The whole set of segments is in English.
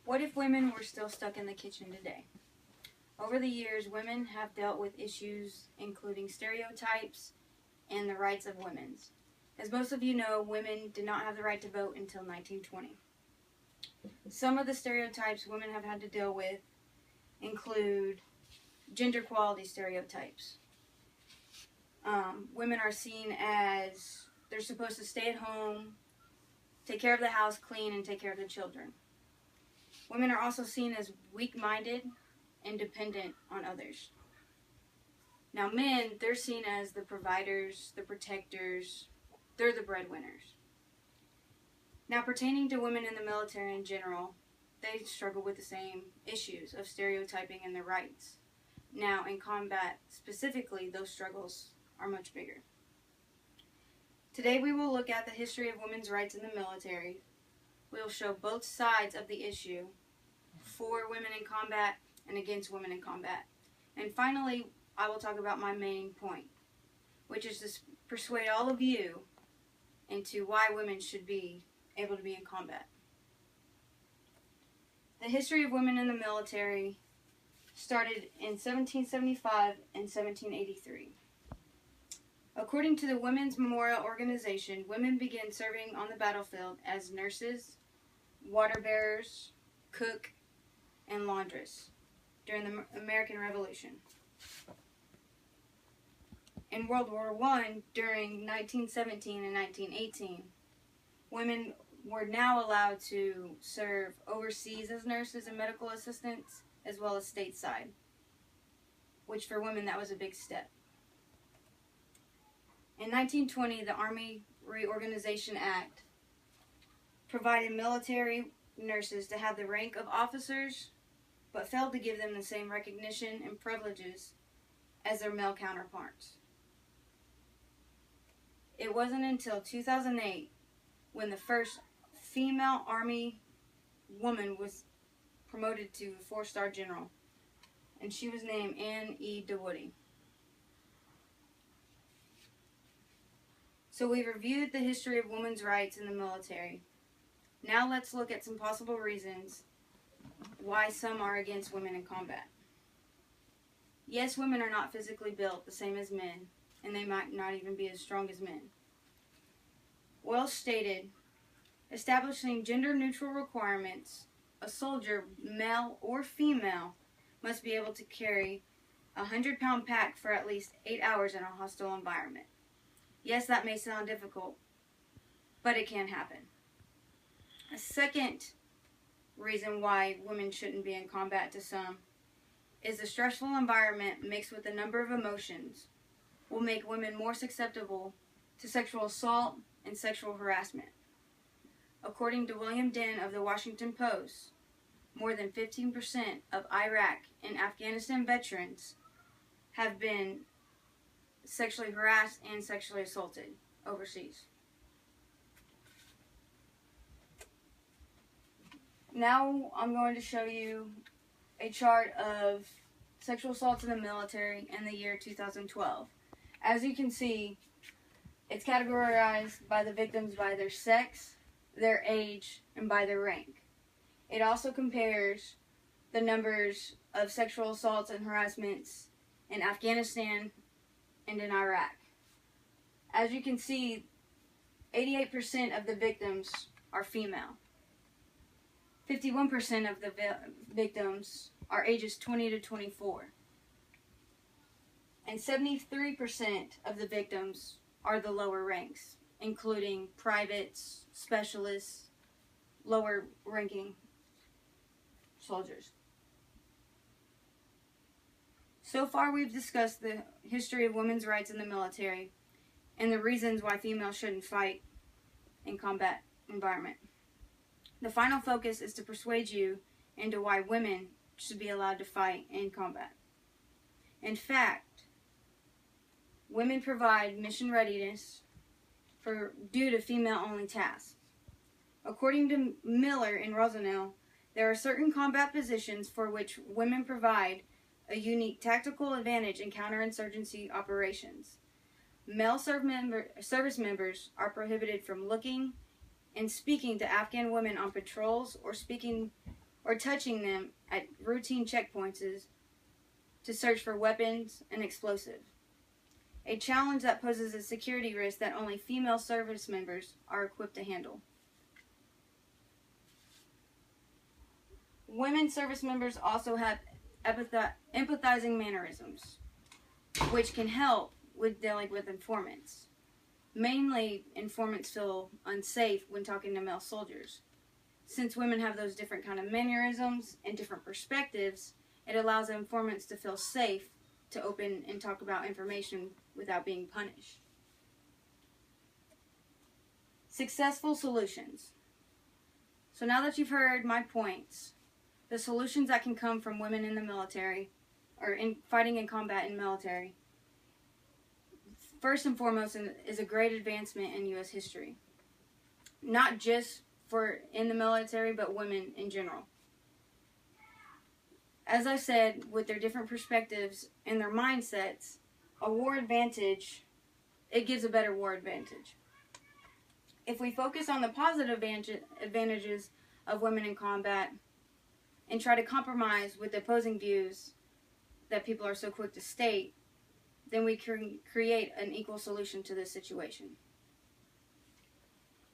What if women were still stuck in the kitchen today? Over the years, women have dealt with issues including stereotypes and the rights of women. As most of you know, women did not have the right to vote until 1920. Some of the stereotypes women have had to deal with include gender equality stereotypes. Women are seen as they're supposed to stay at home, take care of the house, clean, and take care of the children. Women are also seen as weak-minded and dependent on others. Now men, they're seen as the providers, the protectors, they're the breadwinners. Now pertaining to women in the military in general, they struggle with the same issues of stereotyping and their rights. Now in combat specifically, those struggles are much bigger. Today we will look at the history of women's rights in the military. We will show both sides of the issue, for women in combat and against women in combat. And finally, I will talk about my main point, which is to persuade all of you into why women should be able to be in combat. The history of women in the military started in 1775 and 1783. According to the Women's Memorial Organization, women began serving on the battlefield as nurses, water bearers, cook, and laundress during the American Revolution. In World War I, during 1917 and 1918, women were now allowed to serve overseas as nurses and medical assistants, as well as stateside, which for women, that was a big step. In 1920, the Army Reorganization Act provided military nurses to have the rank of officers, but failed to give them the same recognition and privileges as their male counterparts. It wasn't until 2008 when the first female Army woman was promoted to 4-star general, and she was named Anne E. DeWoody. So we've reviewed the history of women's rights in the military. Now let's look at some possible reasons why some are against women in combat. Yes, women are not physically built the same as men, and they might not even be as strong as men. Well stated, establishing gender-neutral requirements, a soldier, male or female, must be able to carry a 100-pound pack for at least 8 hours in a hostile environment. Yes, that may sound difficult, but it can happen. A second reason why women shouldn't be in combat to some is the stressful environment mixed with a number of emotions will make women more susceptible to sexual assault and sexual harassment. According to William Dinn of the Washington Post, more than 15% of Iraq and Afghanistan veterans have been sexually harassed and sexually assaulted overseas. Now I'm going to show you a chart of sexual assaults in the military in the year 2012. As you can see, it's categorized by the victims by their sex, their age, and by their rank. It also compares the numbers of sexual assaults and harassments in Afghanistan and in Iraq. As you can see, 88% of the victims are female. 51% of the victims are ages 20 to 24. And 73% of the victims are the lower ranks, including privates, specialists, lower ranking soldiers. So far we've discussed the history of women's rights in the military and the reasons why females shouldn't fight in combat environment. The final focus is to persuade you into why women should be allowed to fight in combat. In fact, women provide mission readiness due to female-only tasks. According to Miller and Rosenell, there are certain combat positions for which women provide a unique tactical advantage in counterinsurgency operations. Male service members are prohibited from looking and speaking to Afghan women on patrols or speaking or touching them at routine checkpoints to search for weapons and explosives. A challenge that poses a security risk that only female service members are equipped to handle. Women service members also have empathizing mannerisms, which can help with dealing with informants. Mainly, informants feel unsafe when talking to male soldiers. Since women have those different kind of mannerisms and different perspectives, it allows informants to feel safe to open and talk about information without being punished. Successful solutions. So now that you've heard my points, the solutions that can come from women in the military, or in fighting in combat in military, first and foremost is a great advancement in U.S. history. Not just for in the military, but women in general. As I said, with their different perspectives and their mindsets, a war advantage, it gives a better war advantage. If we focus on the positive advantages of women in combat and try to compromise with the opposing views that people are so quick to state, then we can create an equal solution to this situation.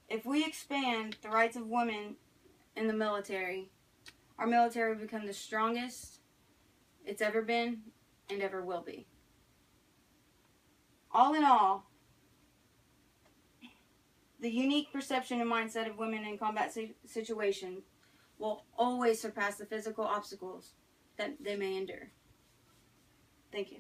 If we expand the rights of women in the military, our military will become the strongest it's ever been and ever will be. All in all, the unique perception and mindset of women in combat situations will always surpass the physical obstacles that they may endure. Thank you.